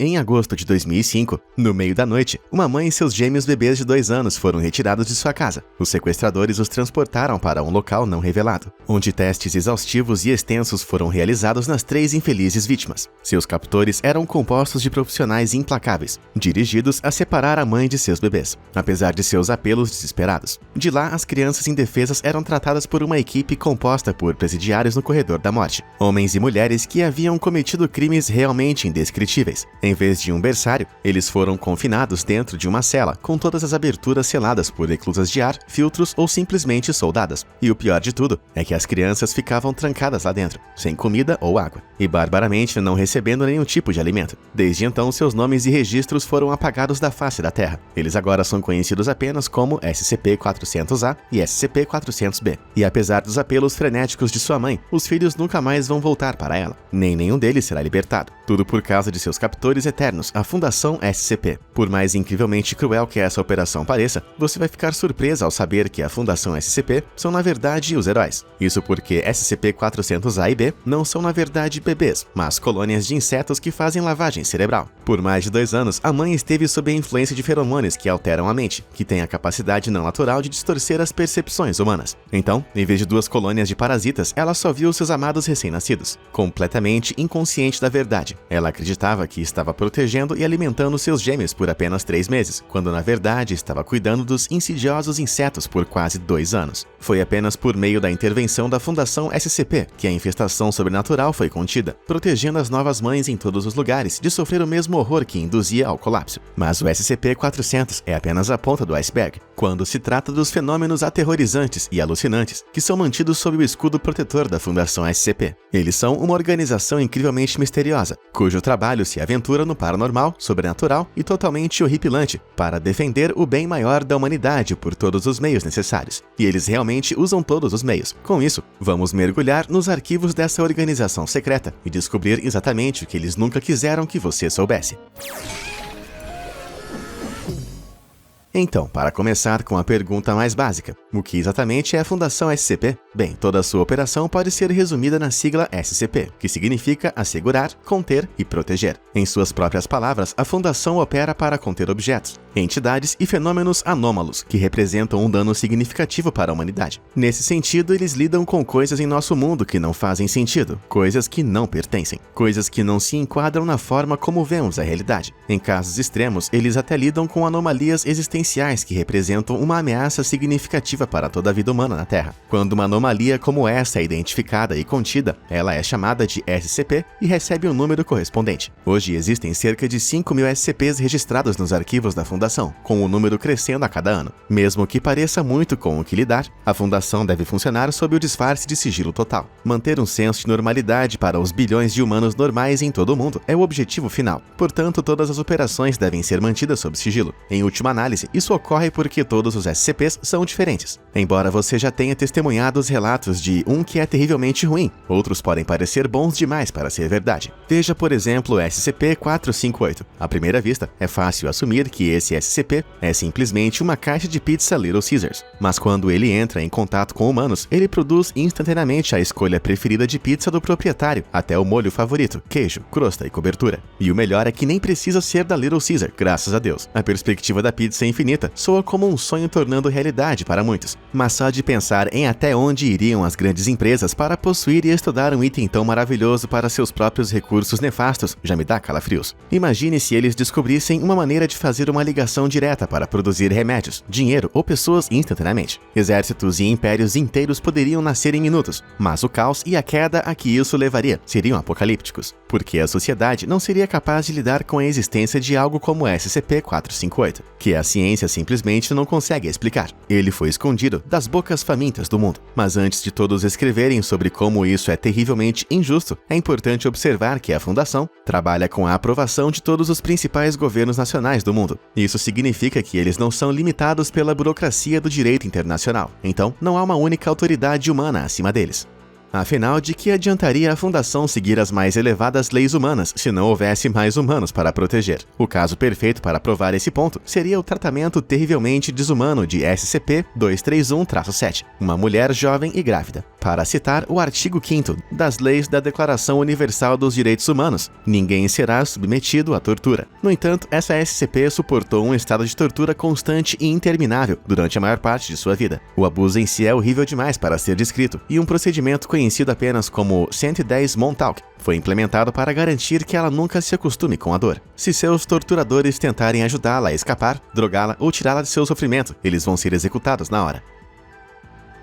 Em agosto de 2005, no meio da noite, uma mãe e seus gêmeos bebês de 2 anos foram retirados de sua casa. Os sequestradores os transportaram para um local não revelado, onde testes exaustivos e extensos foram realizados nas 3 infelizes vítimas. Seus captores eram compostos de profissionais implacáveis, dirigidos a separar a mãe de seus bebês, apesar de seus apelos desesperados. De lá, as crianças indefesas eram tratadas por uma equipe composta por presidiários no corredor da morte, homens e mulheres que haviam cometido crimes realmente indescritíveis. Em vez de um berçário, eles foram confinados dentro de uma cela, com todas as aberturas seladas por eclusas de ar, filtros ou simplesmente soldadas. E o pior de tudo é que as crianças ficavam trancadas lá dentro, sem comida ou água, e barbaramente não recebendo nenhum tipo de alimento. Desde então, seus nomes e registros foram apagados da face da Terra. Eles agora são conhecidos apenas como SCP-400-A e SCP-400-B. E apesar dos apelos frenéticos de sua mãe, os filhos nunca mais vão voltar para ela, nem nenhum deles será libertado. Tudo por causa de seus captores eternos, a Fundação SCP. Por mais incrivelmente cruel que essa operação pareça, você vai ficar surpresa ao saber que a Fundação SCP são na verdade os heróis. Isso porque SCP-400-A e B não são na verdade bebês, mas colônias de insetos que fazem lavagem cerebral. Por mais de 2 anos, a mãe esteve sob a influência de feromônios que alteram a mente, que têm a capacidade não natural de distorcer as percepções humanas. Então, em vez de 2 colônias de parasitas, ela só viu seus amados recém-nascidos, completamente inconsciente da verdade. Ela acreditava que estava protegendo e alimentando seus gêmeos por apenas 3 meses, quando na verdade estava cuidando dos insidiosos insetos por quase 2 anos. Foi apenas por meio da intervenção da Fundação SCP que a infestação sobrenatural foi contida, protegendo as novas mães em todos os lugares de sofrer o mesmo horror que induzia ao colapso. Mas o SCP-400 é apenas a ponta do iceberg, quando se trata dos fenômenos aterrorizantes e alucinantes que são mantidos sob o escudo protetor da Fundação SCP. Eles são uma organização incrivelmente misteriosa, cujo trabalho se aventura no paranormal, sobrenatural e totalmente horripilante para defender o bem maior da humanidade por todos os meios necessários. E eles realmente usam todos os meios. Com isso, vamos mergulhar nos arquivos dessa organização secreta e descobrir exatamente o que eles nunca quiseram que você soubesse. Então, para começar com a pergunta mais básica, o que exatamente é a Fundação SCP? Bem, toda a sua operação pode ser resumida na sigla SCP, que significa assegurar, conter e proteger. Em suas próprias palavras, a Fundação opera para conter objetos, entidades e fenômenos anômalos que representam um dano significativo para a humanidade. Nesse sentido, eles lidam com coisas em nosso mundo que não fazem sentido, coisas que não pertencem, coisas que não se enquadram na forma como vemos a realidade. Em casos extremos, eles até lidam com anomalias existenciais que representam uma ameaça significativa para toda a vida humana na Terra. Quando uma anomalia como essa é identificada e contida, ela é chamada de SCP e recebe um número correspondente. Hoje existem cerca de 5.000 SCPs registrados nos arquivos da Fundação, com o número crescendo a cada ano. Mesmo que pareça muito com o que lidar, a Fundação deve funcionar sob o disfarce de sigilo total. Manter um senso de normalidade para os bilhões de humanos normais em todo o mundo é o objetivo final. Portanto, todas as operações devem ser mantidas sob sigilo. Em última análise, isso ocorre porque todos os SCPs são diferentes. Embora você já tenha testemunhado os relatos de um que é terrivelmente ruim, outros podem parecer bons demais para ser verdade. Veja, por exemplo, o SCP-458. À primeira vista, é fácil assumir que esse SCP é simplesmente uma caixa de pizza Little Caesars. Mas quando ele entra em contato com humanos, ele produz instantaneamente a escolha preferida de pizza do proprietário, até o molho favorito, queijo, crosta e cobertura. E o melhor é que nem precisa ser da Little Caesar, graças a Deus. A perspectiva da pizza infinita soa como um sonho tornando realidade para muitos. Mas só de pensar em até onde iriam as grandes empresas para possuir e estudar um item tão maravilhoso para seus próprios recursos nefastos já me dá calafrios. Imagine se eles descobrissem uma maneira de fazer uma ligação direta para produzir remédios, dinheiro ou pessoas instantaneamente. Exércitos e impérios inteiros poderiam nascer em minutos, mas o caos e a queda a que isso levaria seriam apocalípticos, porque a sociedade não seria capaz de lidar com a existência de algo como SCP-458, que a ciência simplesmente não consegue explicar. Ele foi escondido das bocas famintas do mundo. Mas antes de todos escreverem sobre como isso é terrivelmente injusto, é importante observar que a Fundação trabalha com a aprovação de todos os principais governos nacionais do mundo. Isso significa que eles não são limitados pela burocracia do direito internacional. Então, não há uma única autoridade humana acima deles. Afinal, de que adiantaria a Fundação seguir as mais elevadas leis humanas se não houvesse mais humanos para proteger? O caso perfeito para provar esse ponto seria o tratamento terrivelmente desumano de SCP-231-7, uma mulher jovem e grávida. para citar o artigo 5º das Leis da Declaração Universal dos Direitos Humanos. Ninguém será submetido à tortura. No entanto, essa SCP suportou um estado de tortura constante e interminável durante a maior parte de sua vida. O abuso em si é horrível demais para ser descrito, e um procedimento conhecido apenas como 110 Montauk foi implementado para garantir que ela nunca se acostume com a dor. Se seus torturadores tentarem ajudá-la a escapar, drogá-la ou tirá-la de seu sofrimento, eles vão ser executados na hora.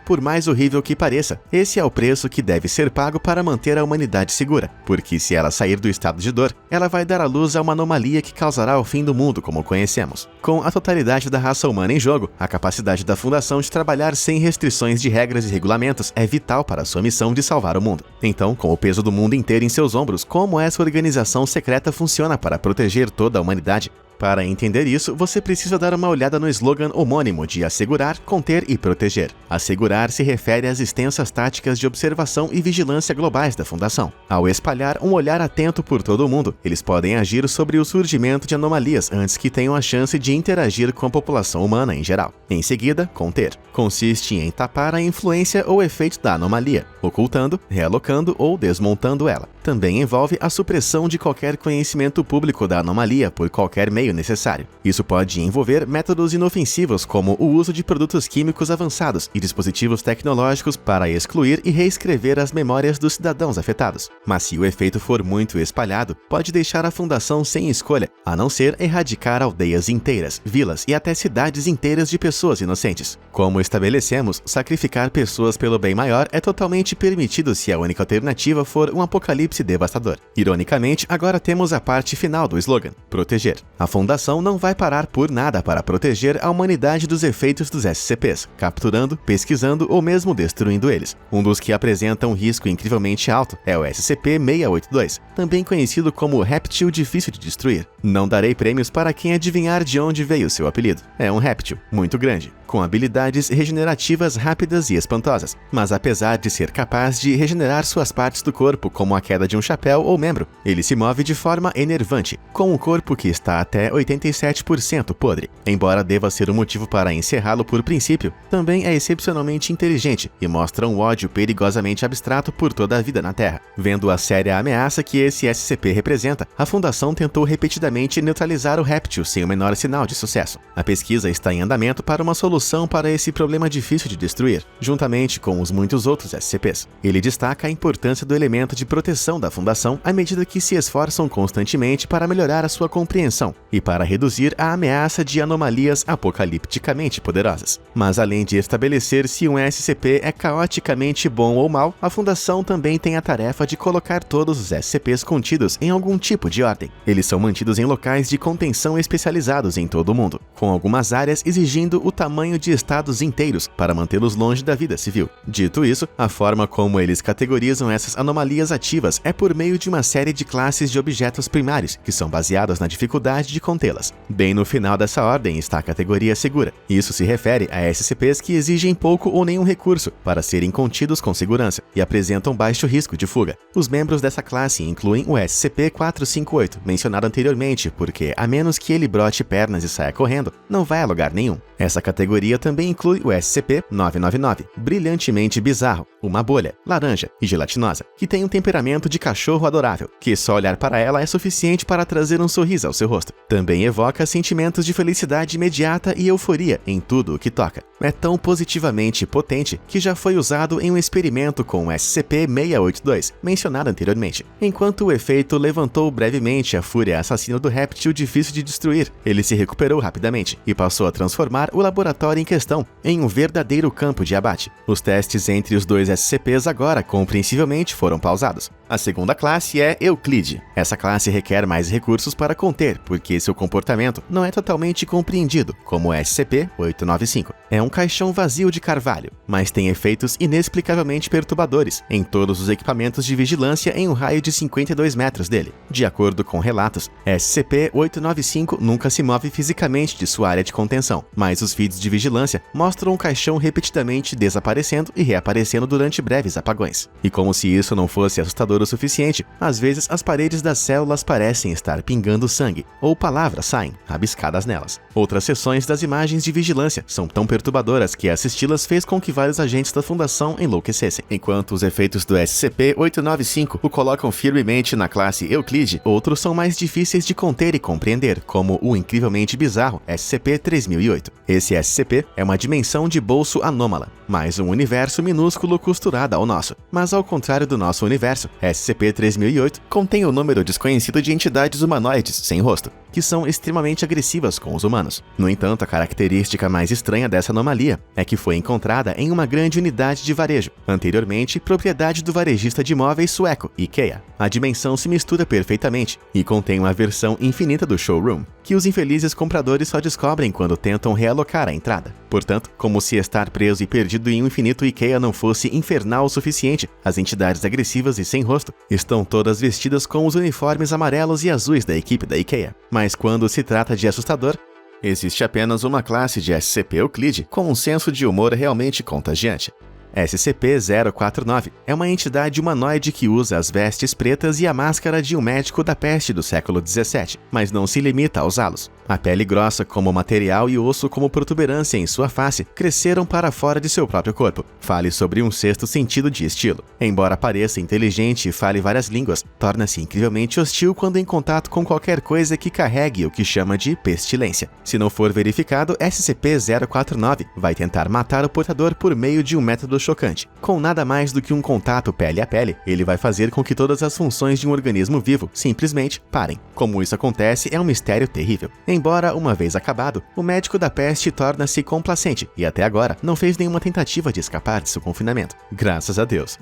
Por mais horrível que pareça, esse é o preço que deve ser pago para manter a humanidade segura, porque se ela sair do estado de dor, ela vai dar à luz a uma anomalia que causará o fim do mundo como o conhecemos. Com a totalidade da raça humana em jogo, a capacidade da Fundação de trabalhar sem restrições de regras e regulamentos é vital para a sua missão de salvar o mundo. Então, com o peso do mundo inteiro em seus ombros, como essa organização secreta funciona para proteger toda a humanidade? Para entender isso, você precisa dar uma olhada no slogan homônimo de assegurar, conter e proteger. Assegurar se refere às extensas táticas de observação e vigilância globais da Fundação. Ao espalhar um olhar atento por todo o mundo, eles podem agir sobre o surgimento de anomalias antes que tenham a chance de interagir com a população humana em geral. Em seguida, conter. Consiste em tapar a influência ou efeito da anomalia, ocultando, realocando ou desmontando ela. Também envolve a supressão de qualquer conhecimento público da anomalia por qualquer meio necessário. Isso pode envolver métodos inofensivos como o uso de produtos químicos avançados e dispositivos tecnológicos para excluir e reescrever as memórias dos cidadãos afetados. Mas se o efeito for muito espalhado, pode deixar a Fundação sem escolha, a não ser erradicar aldeias inteiras, vilas e até cidades inteiras de pessoas inocentes. Como estabelecemos, sacrificar pessoas pelo bem maior é totalmente permitido se a única alternativa for um apocalipse devastador. Ironicamente, agora temos a parte final do slogan: proteger. A Fundação não vai parar por nada para proteger a humanidade dos efeitos dos SCPs, capturando, pesquisando ou mesmo destruindo eles. Um dos que apresenta um risco incrivelmente alto é o SCP-682, também conhecido como réptil difícil de destruir. Não darei prêmios para quem adivinhar de onde veio seu apelido. É um réptil muito grande, com habilidades regenerativas rápidas e espantosas, mas apesar de ser capaz de regenerar suas partes do corpo como a queda de um chapéu ou membro, ele se move de forma enervante, com um corpo que está até 87% podre. Embora deva ser um motivo para encerrá-lo por princípio, também é excepcionalmente inteligente e mostra um ódio perigosamente abstrato por toda a vida na Terra. Vendo a séria ameaça que esse SCP representa, a Fundação tentou repetidamente neutralizar o réptil sem o menor sinal de sucesso. A pesquisa está em andamento para uma solução para esse problema difícil de destruir, juntamente com os muitos outros SCPs. Ele destaca a importância do elemento de proteção da Fundação à medida que se esforçam constantemente para melhorar a sua compreensão e para reduzir a ameaça de anomalias apocalipticamente poderosas. Mas além de estabelecer se um SCP é caoticamente bom ou mau, a Fundação também tem a tarefa de colocar todos os SCPs contidos em algum tipo de ordem. Eles são mantidos em locais de contenção especializados em todo o mundo, com algumas áreas exigindo o tamanho de estados inteiros para mantê-los longe da vida civil. Dito isso, a forma como eles categorizam essas anomalias ativas é por meio de uma série de classes de objetos primários, que são baseadas na dificuldade de contê-las. Bem no final dessa ordem está a categoria segura. Isso se refere a SCPs que exigem pouco ou nenhum recurso para serem contidos com segurança e apresentam baixo risco de fuga. Os membros dessa classe incluem o SCP-458, mencionado anteriormente, porque, a menos que ele brote pernas e saia correndo, não vai a lugar nenhum. Essa categoria também inclui o SCP-999, brilhantemente bizarro, uma bolha, laranja e gelatinosa, que tem um temperamento de cachorro adorável, que só olhar para ela é suficiente para trazer um sorriso ao seu rosto. Também evoca sentimentos de felicidade imediata e euforia em tudo o que toca. É tão positivamente potente que já foi usado em um experimento com o SCP-682, mencionado anteriormente. Enquanto o efeito levantou brevemente a fúria assassina do réptil difícil de destruir, ele se recuperou rapidamente e passou a transformar o laboratório em questão em um verdadeiro campo de abate. Os testes entre os dois SCPs agora, compreensivelmente, foram pausados. A segunda classe é Euclide. Essa classe requer mais recursos para conter, porque seu comportamento não é totalmente compreendido, como o SCP-895. É um caixão vazio de carvalho, mas tem efeitos inexplicavelmente perturbadores em todos os equipamentos de vigilância em um raio de 52 metros dele. De acordo com relatos, SCP-895 nunca se move fisicamente de sua área de contenção, mas mas os feeds de vigilância mostram o caixão repetidamente desaparecendo e reaparecendo durante breves apagões. E como se isso não fosse assustador o suficiente, às vezes as paredes das células parecem estar pingando sangue, ou palavras saem, rabiscadas nelas. Outras seções das imagens de vigilância são tão perturbadoras que assisti-las fez com que vários agentes da Fundação enlouquecessem. Enquanto os efeitos do SCP-895 o colocam firmemente na classe Euclide, outros são mais difíceis de conter e compreender, como o incrivelmente bizarro SCP-3008. Esse SCP é uma dimensão de bolso anômala, mais um universo minúsculo costurado ao nosso. Mas ao contrário do nosso universo, SCP-3008 contém o número desconhecido de entidades humanoides sem rosto, que são extremamente agressivas com os humanos. No entanto, a característica mais estranha dessa anomalia é que foi encontrada em uma grande unidade de varejo, anteriormente propriedade do varejista de móveis sueco, IKEA. A dimensão se mistura perfeitamente e contém uma versão infinita do showroom, que os infelizes compradores só descobrem quando tentam realocar a entrada. Portanto, como se estar preso e perdido em um infinito IKEA não fosse infernal o suficiente, as entidades agressivas e sem rosto estão todas vestidas com os uniformes amarelos e azuis da equipe da IKEA. Mas quando se trata de assustador, existe apenas uma classe de SCP-Euclide com um senso de humor realmente contagiante. SCP-049 é uma entidade humanoide que usa as vestes pretas e a máscara de um médico da peste do século XVII, mas não se limita a usá-los. A pele grossa como material e osso como protuberância em sua face cresceram para fora de seu próprio corpo. Fale sobre um sexto sentido de estilo. Embora pareça inteligente e fale várias línguas, torna-se incrivelmente hostil quando em contato com qualquer coisa que carregue o que chama de pestilência. Se não for verificado, SCP-049 vai tentar matar o portador por meio de um método chocante. Com nada mais do que um contato pele a pele, ele vai fazer com que todas as funções de um organismo vivo simplesmente parem. Como isso acontece é um mistério terrível. Embora, uma vez acabado, o médico da peste torna-se complacente e até agora não fez nenhuma tentativa de escapar de seu confinamento. Graças a Deus.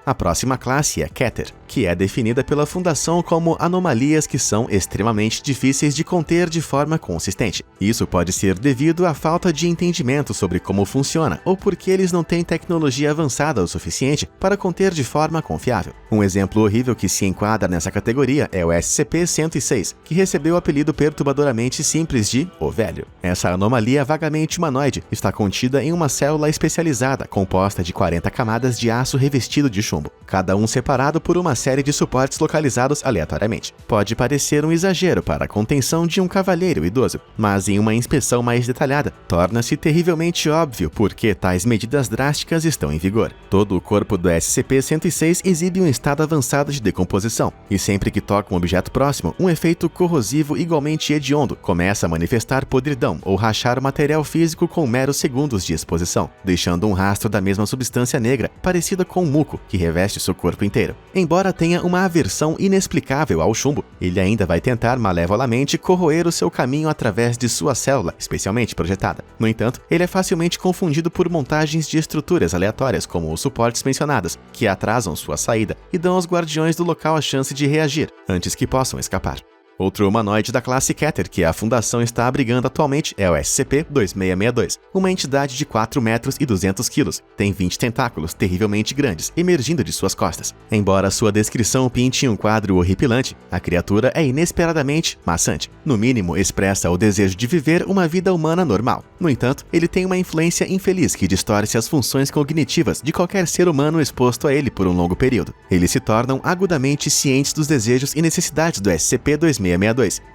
A próxima classe é Keter, que é definida pela Fundação como anomalias que são extremamente difíceis de conter de forma consistente. Isso pode ser devido à falta de entendimento sobre como funciona ou porque eles não têm tecnologia avançada o suficiente para conter de forma confiável. Um exemplo horrível que se enquadra nessa categoria é o SCP-106, que recebeu o apelido perturbadoramente simples de O Velho. Essa anomalia vagamente humanoide está contida em uma célula especializada composta de 40 camadas de aço revestido de chumbo, cada um separado por uma série de suportes localizados aleatoriamente. Pode parecer um exagero para a contenção de um cavalheiro idoso, mas em uma inspeção mais detalhada, torna-se terrivelmente óbvio por que tais medidas drásticas estão em vigor. Todo o corpo do SCP-106 exibe um estado avançado de decomposição, e sempre que toca um objeto próximo, um efeito corrosivo igualmente hediondo começa a manifestar podridão ou rachar o material físico com meros segundos de exposição, deixando um rastro da mesma substância negra, parecida com um muco, que reveste seu corpo inteiro. Embora tenha uma aversão inexplicável ao chumbo, ele ainda vai tentar malevolamente corroer o seu caminho através de sua célula, especialmente projetada. No entanto, ele é facilmente confundido por montagens de estruturas aleatórias como os suportes mencionados, que atrasam sua saída e dão aos guardiões do local a chance de reagir, antes que possam escapar. Outro humanoide da classe Keter que a Fundação está abrigando atualmente é o SCP-2662, uma entidade de 4 metros e 200 quilos, tem 20 tentáculos terrivelmente grandes emergindo de suas costas. Embora sua descrição pinte um quadro horripilante, a criatura é inesperadamente maçante. No mínimo, expressa o desejo de viver uma vida humana normal. No entanto, ele tem uma influência infeliz que distorce as funções cognitivas de qualquer ser humano exposto a ele por um longo período. Eles se tornam agudamente cientes dos desejos e necessidades do SCP-2662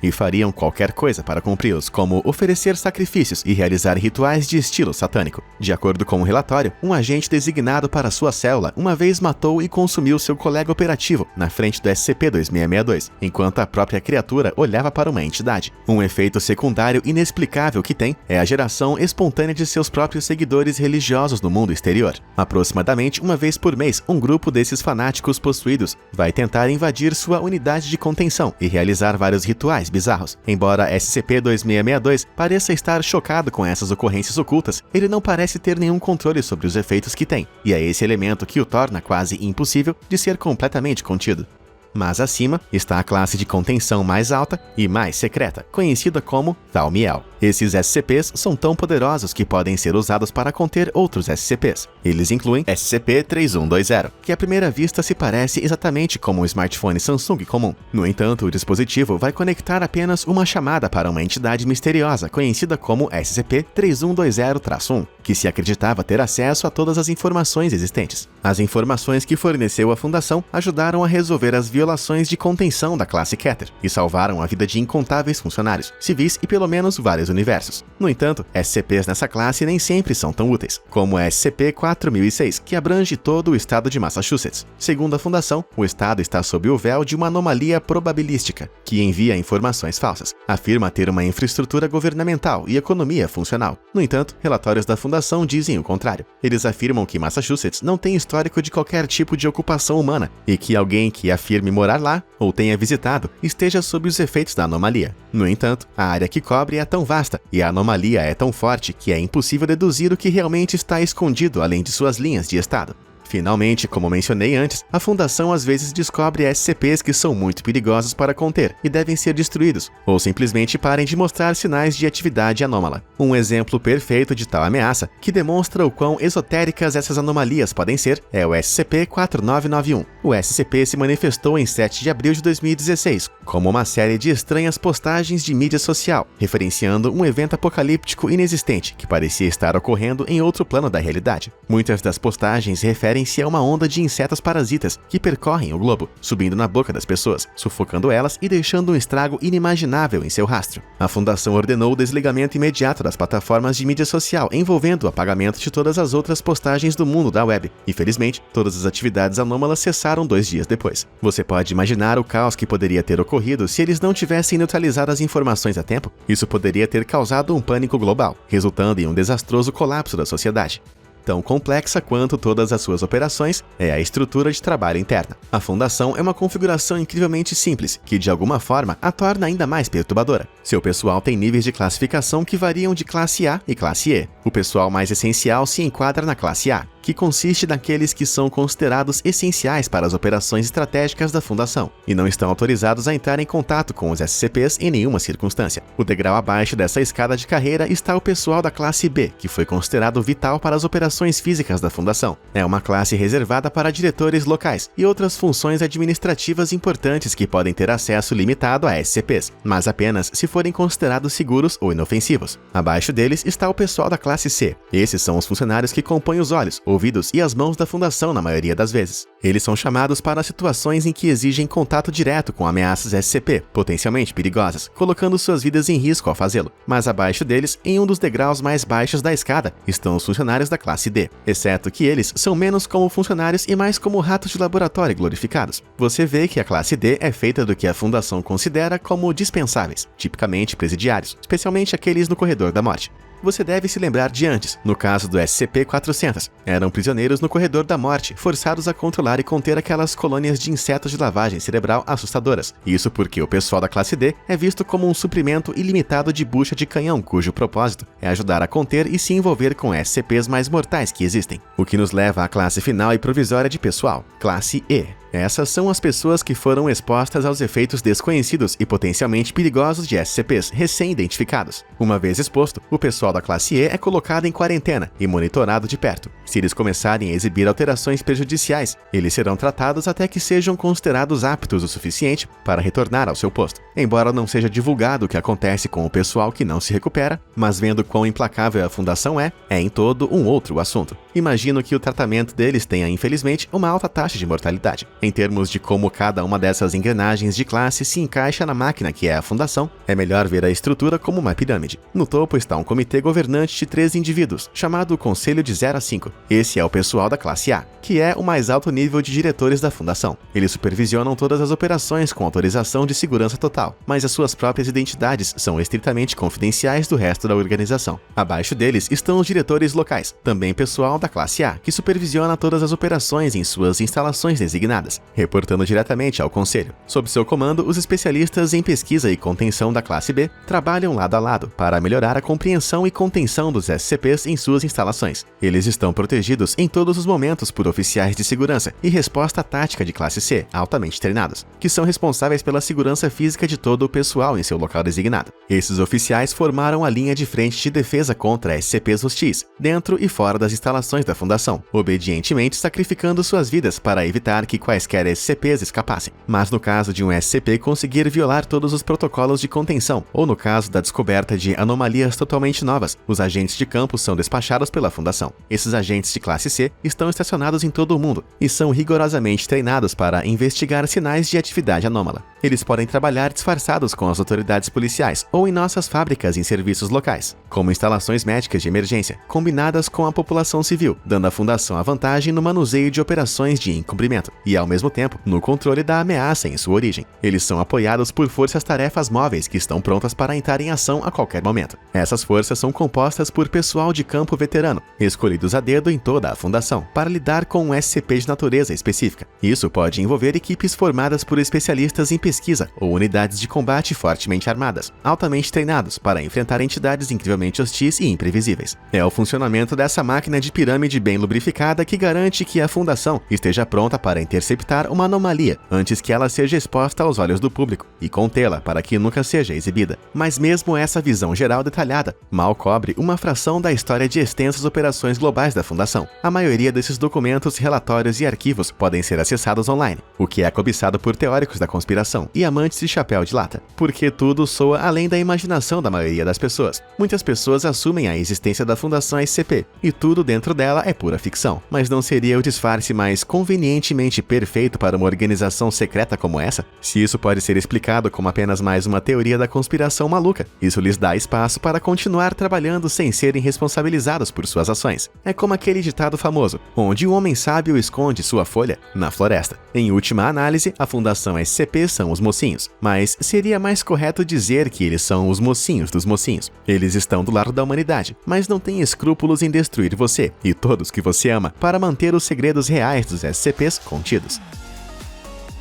e fariam qualquer coisa para cumpri-los, como oferecer sacrifícios e realizar rituais de estilo satânico. De acordo com um relatório, um agente designado para sua célula uma vez matou e consumiu seu colega operativo na frente do SCP-2662, enquanto a própria criatura olhava para uma entidade. Um efeito secundário inexplicável que tem é a geração espontânea de seus próprios seguidores religiosos no mundo exterior. Aproximadamente uma vez por mês, um grupo desses fanáticos possuídos vai tentar invadir sua unidade de contenção e realizar vários rituais bizarros. Embora SCP-2662 pareça estar chocado com essas ocorrências ocultas, ele não parece ter nenhum controle sobre os efeitos que tem, e é esse elemento que o torna quase impossível de ser completamente contido. mas acima está a classe de contenção mais alta e mais secreta, conhecida como Thaumiel. Esses SCPs são tão poderosos que podem ser usados para conter outros SCPs. Eles incluem SCP-3120, que à primeira vista se parece exatamente como um smartphone Samsung comum. No entanto, o dispositivo vai conectar apenas uma chamada para uma entidade misteriosa conhecida como SCP-3120-1, que se acreditava ter acesso a todas as informações existentes. As informações que forneceu a Fundação ajudaram a resolver as violações de contenção da classe Keter e salvaram a vida de incontáveis funcionários, civis e pelo menos vários universos. No entanto, SCPs nessa classe nem sempre são tão úteis, como o SCP-4006, que abrange todo o estado de Massachusetts. Segundo a Fundação, o estado está sob o véu de uma anomalia probabilística, que envia informações falsas, afirma ter uma infraestrutura governamental e economia funcional. No entanto, relatórios da Fundação dizem o contrário. Eles afirmam que Massachusetts não tem histórico de qualquer tipo de ocupação humana e que alguém que afirme morar lá ou tenha visitado esteja sob os efeitos da anomalia. No entanto, a área que cobre é tão vasta e a anomalia é tão forte que é impossível deduzir o que realmente está escondido além de suas linhas de estado. Finalmente, como mencionei antes, a Fundação às vezes descobre SCPs que são muito perigosos para conter e devem ser destruídos, ou simplesmente parem de mostrar sinais de atividade anômala. Um exemplo perfeito de tal ameaça, que demonstra o quão esotéricas essas anomalias podem ser, é o SCP-4991. O SCP se manifestou em 7 de abril de 2016, como uma série de estranhas postagens de mídia social, referenciando um evento apocalíptico inexistente que parecia estar ocorrendo em outro plano da realidade. Muitas das postagens referem-se a uma onda de insetos parasitas que percorrem o globo, subindo na boca das pessoas, sufocando elas e deixando um estrago inimaginável em seu rastro. A Fundação ordenou o desligamento imediato das plataformas de mídia social, envolvendo o apagamento de todas as outras postagens do mundo da web. Infelizmente, todas as atividades anômalas cessaram 2 dias depois. Você pode imaginar o caos que poderia ter ocorrido se eles não tivessem neutralizado as informações a tempo? Isso poderia ter causado um pânico global, resultando em um desastroso colapso da sociedade. Tão complexa quanto todas as suas operações é a estrutura de trabalho interna. A Fundação é uma configuração incrivelmente simples, que de alguma forma a torna ainda mais perturbadora. Seu pessoal tem níveis de classificação que variam de classe A e classe E. O pessoal mais essencial se enquadra na classe A, que consiste naqueles que são considerados essenciais para as operações estratégicas da Fundação, e não estão autorizados a entrar em contato com os SCPs em nenhuma circunstância. O degrau abaixo dessa escada de carreira está o pessoal da classe B, que foi considerado vital para as operações físicas da Fundação. É uma classe reservada para diretores locais e outras funções administrativas importantes que podem ter acesso limitado a SCPs, mas apenas se forem considerados seguros ou inofensivos. Abaixo deles está o pessoal da classe C. Esses são os funcionários que compõem os olhos, ouvidos e as mãos da Fundação na maioria das vezes. Eles são chamados para situações em que exigem contato direto com ameaças SCP, potencialmente perigosas, colocando suas vidas em risco ao fazê-lo. Mas abaixo deles, em um dos degraus mais baixos da escada, estão os funcionários da classe D, exceto que eles são menos como funcionários e mais como ratos de laboratório glorificados. Você vê que a classe D é feita do que a Fundação considera como dispensáveis, tipicamente presidiários, especialmente aqueles no corredor da morte. Você deve se lembrar de antes, no caso do SCP-400. Eram prisioneiros no corredor da morte, forçados a controlar e conter aquelas colônias de insetos de lavagem cerebral assustadoras. Isso porque o pessoal da classe D é visto como um suprimento ilimitado de bucha de canhão, cujo propósito é ajudar a conter e se envolver com SCPs mais mortais que existem. O que nos leva à classe final e provisória de pessoal, classe E. Essas são as pessoas que foram expostas aos efeitos desconhecidos e potencialmente perigosos de SCPs recém-identificados. Uma vez exposto, o pessoal da classe E é colocado em quarentena e monitorado de perto. Se eles começarem a exibir alterações prejudiciais, eles serão tratados até que sejam considerados aptos o suficiente para retornar ao seu posto. Embora não seja divulgado o que acontece com o pessoal que não se recupera, mas vendo quão implacável a Fundação é em todo um outro assunto. Imagino que o tratamento deles tenha, infelizmente, uma alta taxa de mortalidade. Em termos de como cada uma dessas engrenagens de classe se encaixa na máquina que é a Fundação, é melhor ver a estrutura como uma pirâmide. No topo está um comitê governante de 3 indivíduos, chamado Conselho de 0 a 5. Esse é o pessoal da classe A, que é o mais alto nível de diretores da Fundação. Eles supervisionam todas as operações com autorização de segurança total, mas as suas próprias identidades são estritamente confidenciais do resto da organização. Abaixo deles estão os diretores locais, também pessoal da classe A, que supervisiona todas as operações em suas instalações designadas, reportando diretamente ao Conselho. Sob seu comando, os especialistas em pesquisa e contenção da classe B trabalham lado a lado para melhorar a compreensão e e contenção dos SCPs em suas instalações. Eles estão protegidos em todos os momentos por oficiais de segurança e resposta tática de classe C, altamente treinados, que são responsáveis pela segurança física de todo o pessoal em seu local designado. Esses oficiais formaram a linha de frente de defesa contra SCPs hostis, dentro e fora das instalações da Fundação, obedientemente sacrificando suas vidas para evitar que quaisquer SCPs escapassem. Mas no caso de um SCP conseguir violar todos os protocolos de contenção, ou no caso da descoberta de anomalias totalmente novas, os agentes de campo são despachados pela Fundação. Esses agentes de classe C estão estacionados em todo o mundo e são rigorosamente treinados para investigar sinais de atividade anômala. Eles podem trabalhar disfarçados com as autoridades policiais ou em nossas fábricas em serviços locais, como instalações médicas de emergência, combinadas com a população civil, dando à Fundação a vantagem no manuseio de operações de encobrimento e, ao mesmo tempo, no controle da ameaça em sua origem. Eles são apoiados por forças-tarefas móveis que estão prontas para entrar em ação a qualquer momento. Essas forças são compostas por pessoal de campo veterano, escolhidos a dedo em toda a Fundação, para lidar com um SCP de natureza específica. Isso pode envolver equipes formadas por especialistas em pesquisa ou unidades de combate fortemente armadas, altamente treinados para enfrentar entidades incrivelmente hostis e imprevisíveis. É o funcionamento dessa máquina de pirâmide bem lubrificada que garante que a Fundação esteja pronta para interceptar uma anomalia antes que ela seja exposta aos olhos do público e contê-la para que nunca seja exibida. Mas mesmo essa visão geral detalhada mal cobre uma fração da história de extensas operações globais da Fundação. A maioria desses documentos, relatórios e arquivos podem ser acessados online, o que é cobiçado por teóricos da conspiração e amantes de chapéu de lata, porque tudo soa além da imaginação da maioria das pessoas. Muitas pessoas assumem a existência da Fundação SCP, e tudo dentro dela é pura ficção. Mas não seria o disfarce mais convenientemente perfeito para uma organização secreta como essa? Se isso pode ser explicado como apenas mais uma teoria da conspiração maluca, isso lhes dá espaço para continuar trabalhando sem serem responsabilizados por suas ações. É como aquele ditado famoso, onde o homem sábio esconde sua folha na floresta. Em última análise, a Fundação SCP são os mocinhos, mas seria mais correto dizer que eles são os mocinhos dos mocinhos. Eles estão do lado da humanidade, mas não têm escrúpulos em destruir você e todos que você ama para manter os segredos reais dos SCPs contidos.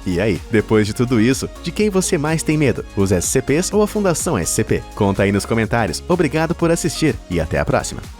E aí, depois de tudo isso, de quem você mais tem medo? Os SCPs ou a Fundação SCP? Conta aí nos comentários. Obrigado por assistir e até a próxima!